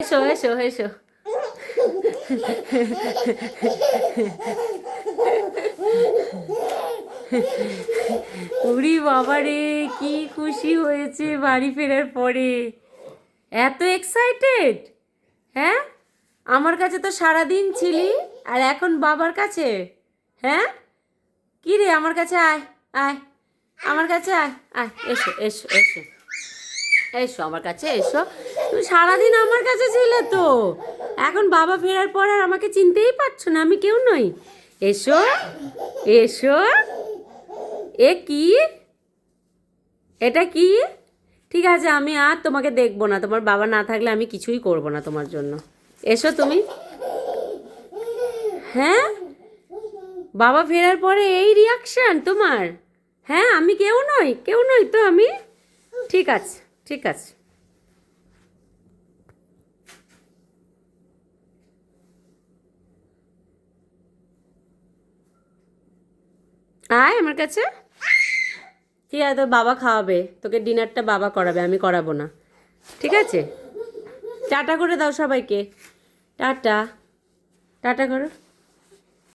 এসো এসো এসো। উরি বাবা রে, কি খুশি হয়েছে বাড়ি ফেরার পরে, এত এক্সাইটেড। হ্যাঁ, আমার কাছে তো সারাদিন ছিলি, আর এখন বাবার কাছে। হ্যাঁ, কি রে, আমার কাছে আয়, আয় আমার কাছে আয়, আয় এসো এসো এসো এসো আমার কাছে এসো। তুমি সারাদিন আমার কাছে ছিলে তো, এখন বাবা ফেরার পর আর আমাকে চিনতেই পারছো না, আমি কেউ নই। এসো এসো। এ কি, এটা কি? ঠিক আছে, আমি আর তোমাকে দেখবো না, তোমার বাবা না থাকলে আমি কিছুই করব না তোমার জন্য। এসো তুমি। হ্যাঁ, বাবা ফেরার পরে এই রিয়াকশন তোমার? হ্যাঁ, আমি কেউ নই, কেউ নই তো আমি। ঠিক আছে, ঠিক আছে। আয় আমার কাছে। ঠিক আছে, তোর বাবা খাওয়াবে, তোকে ডিনারটা বাবা করাবে, আমি করাবো না। ঠিক আছে, টাটা করে দাও সবাইকে। টাটা, টাটা করো।